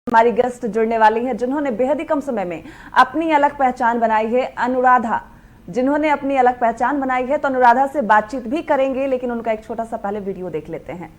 हमारी गेस्ट जुड़ने वाली हैं जिन्होंने बेहद ही कम समय में अपनी अलग पहचान बनाई है। अनुराधा जिन्होंने अपनी अलग पहचान बनाई है, तो अनुराधा से बातचीत भी करेंगे, लेकिन उनका एक छोटा सा पहले वीडियो देख लेते हैं।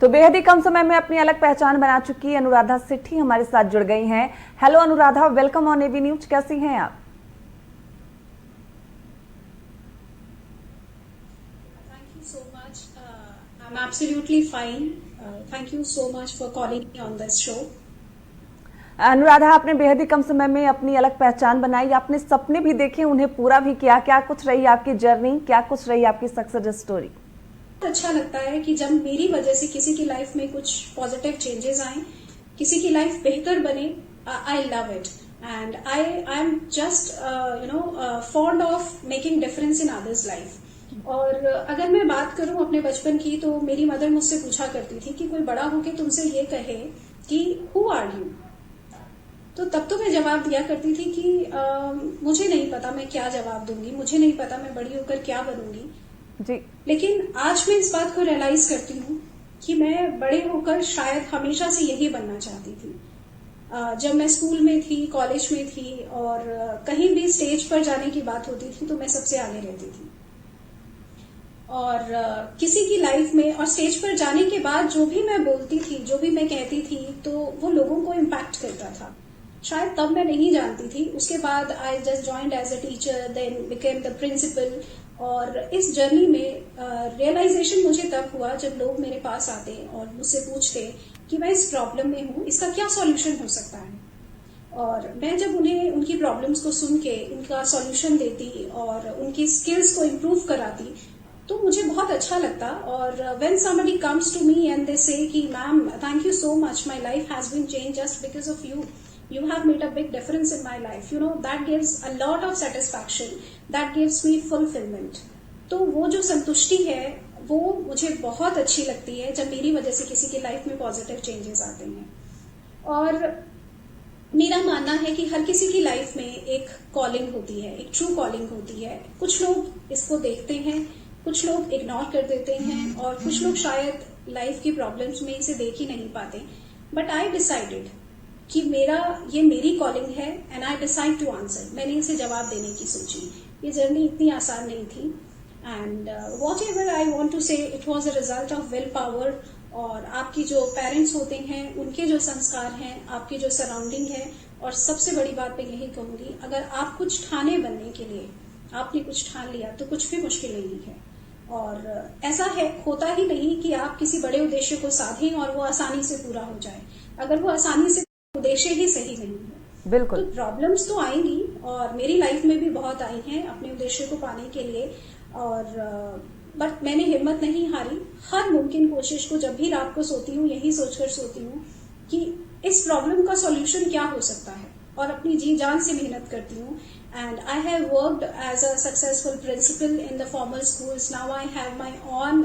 तो बेहद ही कम समय में अपनी अलग पहचान बना चुकी अनुराधा सेठी हमारे साथ जुड़ गई हैं। Hello Anuradha, welcome on AB news. कैसी हैं आप? Thank you so much. I'm absolutely fine. Thank you so much for calling me on this show. Anuradha, आपने बेहद ही कम समय में अपनी अलग पहचान बनाई, आपने सपने भी देखे, उन्हें पूरा भी किया। क्या कुछ रही आपकी जर्नी, क्या कुछ रही आपकी सक्सेस स्टोरी? अच्छा लगता है कि जब मेरी वजह से किसी की लाइफ में कुछ पॉजिटिव चेंजेस आए, किसी की लाइफ बेहतर बने, I love it and I am just fond of making difference in others life. और अगर मैं बात करूं अपने बचपन की, तो मेरी मदर मुझसे पूछा करती थी कि कोई बड़ा होके तुमसे ये कहे कि हु आर यू, तो तब तो मैं जवाब दिया करती थी कि मुझे नहीं पता मैं क्या जवाब दूंगी, मुझे नहीं पता मैं बड़ी होकर क्या बनूंगी जी। लेकिन आज मैं इस बात को रियलाइज करती हूँ कि मैं बड़े होकर शायद हमेशा से यही बनना चाहती थी। जब मैं स्कूल में थी, कॉलेज में थी और कहीं भी स्टेज पर जाने की बात होती थी तो मैं सबसे आगे रहती थी। और किसी की लाइफ में और स्टेज पर जाने के बाद जो भी मैं बोलती थी, जो भी मैं कहती थी, तो वो लोगों को इम्पैक्ट करता था। शायद तब मैं नहीं जानती थी। उसके बाद I just joined as a teacher, then became the principal. और इस जर्नी में रियलाइजेशन मुझे तब हुआ जब लोग मेरे पास आते और मुझसे पूछते कि मैं इस प्रॉब्लम में हूँ, इसका क्या सॉल्यूशन हो सकता है। और मैं जब उन्हें उनकी प्रॉब्लम्स को सुन के उनका सॉल्यूशन देती और उनकी स्किल्स को इम्प्रूव कराती, तो मुझे बहुत अच्छा लगता। और when somebody comes to me and they say कि ma'am thank you so much, my life has been change just because of you, you have made a big difference in my life, that gives a lot of satisfaction, that gives me fulfillment। तो वो जो संतुष्टि है वो मुझे बहुत अच्छी लगती है जब मेरी वजह से किसी की लाइफ में पॉजिटिव चेंजेस आते हैं। और मेरा मानना है कि हर किसी की लाइफ में एक कॉलिंग होती है, एक ट्रू कॉलिंग होती है। कुछ लोग इसको देखते हैं, कुछ लोग इग्नोर कर देते हैं और कुछ लोग शायद लाइफ की प्रॉब्लम्स में इसे देख ही नहीं पाते। बट आई डिसाइडेड कि ये मेरी कॉलिंग है and I decide to answer. मैंने इसे जवाब देने की सोची। ये जर्नी इतनी आसान नहीं थी and whatever I want to say, it was a result of will power. और आपकी जो पेरेंट्स होते हैं उनके जो संस्कार हैं, आपकी जो सराउंडिंग है, और सबसे बड़ी बात मैं यही कहूंगी, अगर आप कुछ ठाने बनने के लिए आपने कुछ ठान लिया तो कुछ भी मुश्किल नहीं है। और ऐसा होता ही नहीं कि आप किसी बड़े उद्देश्य को साधें और वो आसानी से पूरा हो जाए, अगर वो आसानी से उद्देश्य ही सही नहीं है। बिल्कुल। तो प्रॉब्लम्स तो आएंगी और मेरी लाइफ में भी बहुत आई हैं अपने उद्देश्य को पाने के लिए। और बट मैंने हिम्मत नहीं हारी। हर मुमकिन कोशिश को जब भी रात को सोती हूँ यही सोचकर सोती हूँ कि इस प्रॉब्लम का सॉल्यूशन क्या हो सकता है, और अपनी जी जान से मेहनत करती हूँ। And I have worked as a successful principal in the formal schools. Now I have my own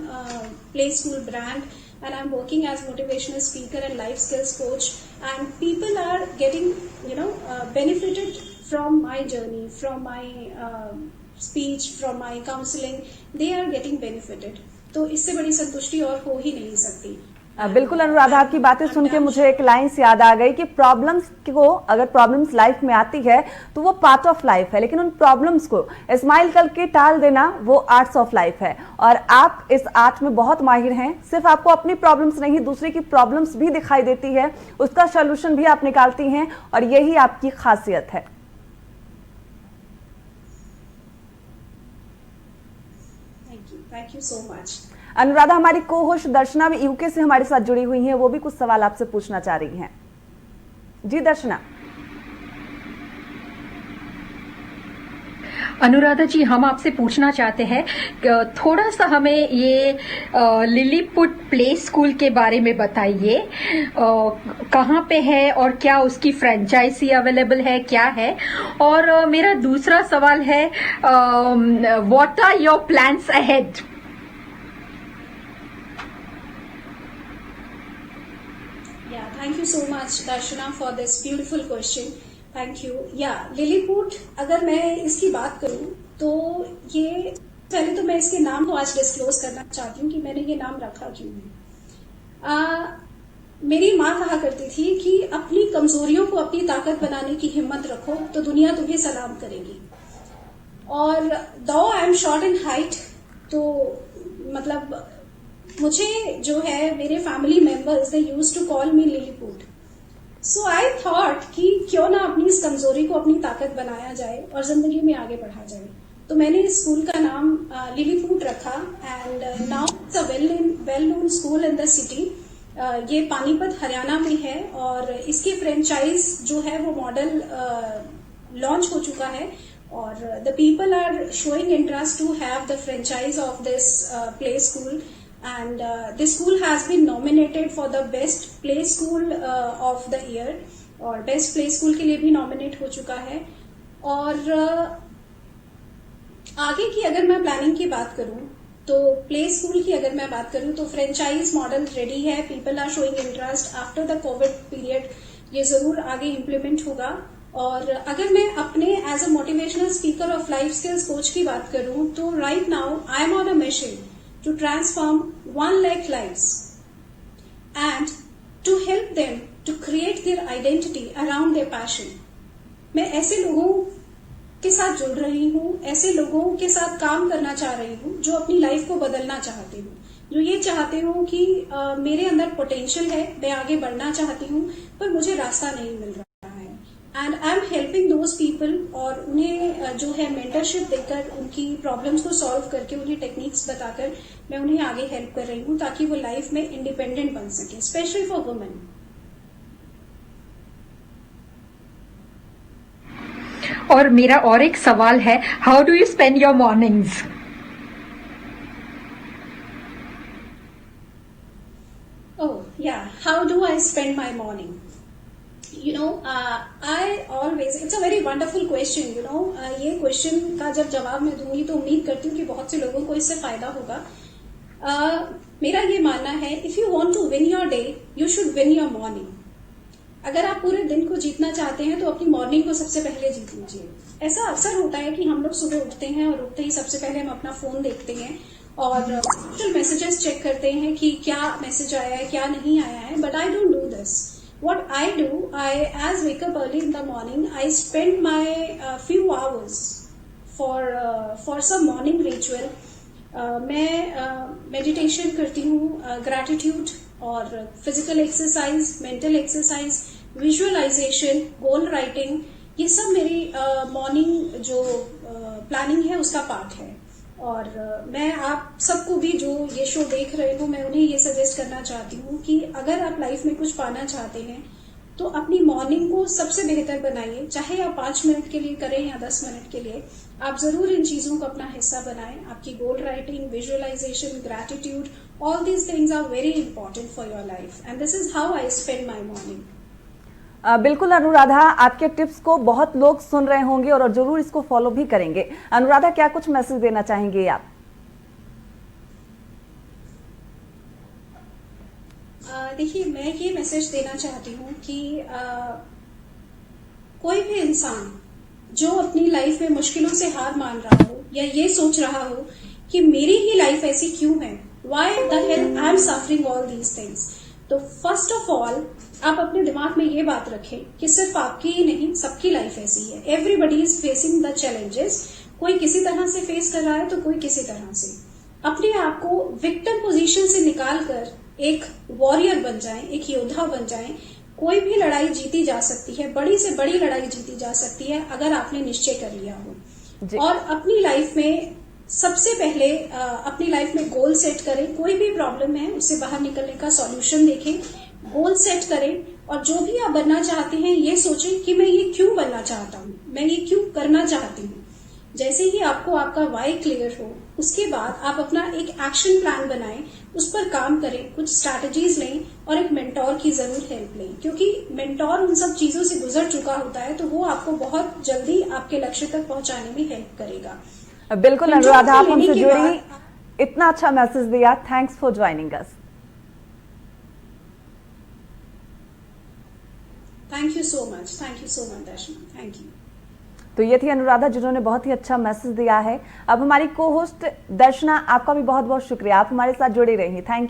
play school brand and I'm working as motivational speaker and life skills coach, and people are getting benefited from my journey, from my speech, from my counseling. They are getting benefited। तो इससे बड़ी संतुष्टि और हो ही नहीं सकती। बिल्कुल अनुराधा, आपकी बातें सुन के मुझे एक लाइन्स याद आ गई कि प्रॉब्लम्स को, अगर प्रॉब्लम्स लाइफ में आती है तो वो पार्ट ऑफ लाइफ है, लेकिन उन प्रॉब्लम्स को स्माइल करके टाल देना वो आर्ट्स ऑफ लाइफ है। और आप इस आर्ट में बहुत माहिर हैं। सिर्फ आपको अपनी प्रॉब्लम्स नहीं, दूसरे की प्रॉब्लम्स भी दिखाई देती है, उसका सोल्यूशन भी आप निकालती हैं, और यही आपकी खासियत है। Thank you so much. Anuradha, हमारी को होस्ट दर्शना भी यूके से हमारे साथ जुड़ी हुई हैं, वो भी कुछ सवाल आपसे पूछना चाह रही हैं। जी दर्शना। अनुराधा जी, हम आपसे पूछना चाहते हैं, थोड़ा सा हमें ये लिलीपुट प्ले स्कूल के बारे में बताइए। कहाँ पे है और क्या उसकी फ्रेंचाइजी अवेलेबल है, क्या है? और मेरा दूसरा सवाल है, what are your plans ahead? Thank you so much, Darshana, for this beautiful question. Thank you. Lilliput, अगर मैं इसकी बात करूं तो ये पहले तो मैं इसके नाम को आज डिस्क्लोज करना चाहती हूँ कि मैंने ये नाम रखा क्यों है। मेरी माँ कहा करती थी कि अपनी कमजोरियों को अपनी ताकत बनाने की हिम्मत रखो तो दुनिया तुम्हें सलाम करेगी। और though I am short in height, तो मतलब मुझे जो है मेरे family members they used to call me Lilliput. So I thought कि क्यों ना अपनी इस कमजोरी को अपनी ताकत बनाया जाए और जिंदगी में आगे बढ़ा जाए। तो मैंने इस स्कूल का नाम लिलीपुट रखा, and now it's a well known school in the city. ये पानीपत हरियाणा में है, और इसकी फ्रेंचाइज जो है वो मॉडल लॉन्च हो चुका है, और the people are showing interest to have the franchise of this play school. And this school has been nominated for the best play school of the year, और best play school के लिए भी nominate हो चुका है। और आगे की अगर मैं प्लानिंग की बात करूं तो प्ले स्कूल की अगर मैं बात करूं तो फ्रेंचाइज मॉडल रेडी है, people are showing interest. After the covid period ये जरूर आगे इम्प्लीमेंट होगा। और अगर मैं अपने as a motivational speaker of life skills coach की बात करूं तो right now I am on a mission to transform 1 lakh lives and to help them to create their identity around their passion. मैं ऐसे लोगों के साथ जुड़ रही हूँ, ऐसे लोगों के साथ काम करना चाह रही हूँ जो अपनी लाइफ को बदलना चाहते हूँ, जो ये चाहते हो कि मेरे अंदर पोटेंशियल है, मैं आगे बढ़ना चाहती हूँ पर मुझे रास्ता नहीं मिल रहा है। And I am helping those people, और उन्हें जो है मेंटरशिप देकर, उनकी प्रॉब्लम्स को सॉल्व करके, उन्हें टेक्निक्स बताकर मैं उन्हें आगे हेल्प कर रही हूँ ताकि वो लाइफ में इंडिपेंडेंट बन सके, स्पेशली फॉर वुमेन। और मेरा और एक सवाल है, how do you spend your mornings? Oh yeah, how do I spend my morning? You know, I always, it's a very wonderful question, you know. ये क्वेश्चन का जब जवाब मैं दूंगी तो उम्मीद करती हूँ कि बहुत से लोगों को इससे फायदा होगा। मेरा ये मानना है, if you want to win your day you should win your morning. अगर आप पूरे दिन को जीतना चाहते हैं तो अपनी मॉर्निंग को सबसे पहले जीत लीजिए। ऐसा अक्सर होता है कि हम लोग सुबह उठते हैं और उठते ही सबसे पहले हम अपना फोन देखते हैं और सोशल मैसेजेस चेक करते हैं कि क्या मैसेज आया है, क्या नहीं आया है। But I don't do this. What I do, as wake up early in the morning, I spend my few hours for some morning ritual. मैं मेडिटेशन करती हूँ, ग्रैटिट्यूड और physical exercise, mental exercise, visualisation, goal writing, ये सब मेरी morning जो planning है उसका पार्ट है। और मैं आप सबको भी जो ये शो देख रहे हो, मैं उन्हें ये सजेस्ट करना चाहती हूँ कि अगर आप लाइफ में कुछ पाना चाहते हैं तो अपनी मॉर्निंग को सबसे बेहतर बनाइए। चाहे आप 5 मिनट के लिए करें या 10 मिनट के लिए, आप जरूर इन चीजों को अपना हिस्सा बनाएं। आपकी goal writing, visualisation, gratitude, all these things are very important for your life, and this is how I spend my morning. बिल्कुल अनुराधा, आपके टिप्स को बहुत लोग सुन रहे होंगे और जरूर इसको फॉलो भी करेंगे। अनुराधा, क्या कुछ मैसेज देना चाहेंगे आप? देखिए, मैं ये मैसेज देना चाहती हूँ कि कोई भी इंसान जो अपनी लाइफ में मुश्किलों से हार मान रहा हो या ये सोच रहा हो कि मेरी ही लाइफ ऐसी क्यों है, why the hell I'm suffering all these things, तो फर्स्ट ऑफ ऑल आप अपने दिमाग में ये बात रखें कि सिर्फ आपकी ही नहीं, सबकी लाइफ ऐसी है। Everybody is facing the challenges. कोई किसी तरह से फेस कर रहा है तो कोई किसी तरह से। अपने आप को विक्टिम पोजीशन से निकालकर एक वॉरियर बन जाएं, एक योद्धा बन जाएं। कोई भी लड़ाई जीती जा सकती है, बड़ी से बड़ी लड़ाई जीती जा सकती है अगर आपने निश्चय कर लिया हो। और अपनी लाइफ में सबसे पहले अपनी लाइफ में गोल सेट करें। कोई भी प्रॉब्लम है उससे बाहर निकलने का सॉल्यूशन देखें, गोल सेट करें और जो भी आप बनना चाहते हैं ये सोचें कि मैं ये क्यों बनना चाहता हूँ, मैं ये क्यों करना चाहती हूँ। जैसे ही आपको आपका वाई क्लियर हो उसके बाद आप अपना एक एक्शन प्लान बनाएं, उस पर काम करें, कुछ स्ट्रैटेजीज लें और एक मेंटोर की जरूर हेल्प लें, क्योंकि मेंटोर उन सब चीजों से गुजर चुका होता है तो वो आपको बहुत जल्दी आपके लक्ष्य तक पहुंचाने में हेल्प करेगा। बिल्कुल अनुराधा, आप हमसे जुड़ी, इतना अच्छा मैसेज दिया। Thanks for joining us. Thank you so much Darshana, thank you. तो ये थी अनुराधा जिन्होंने बहुत ही अच्छा मैसेज दिया है। अब हमारी को होस्ट दर्शना, आपका भी बहुत बहुत शुक्रिया, आप हमारे साथ जुड़ी रही। Thank you.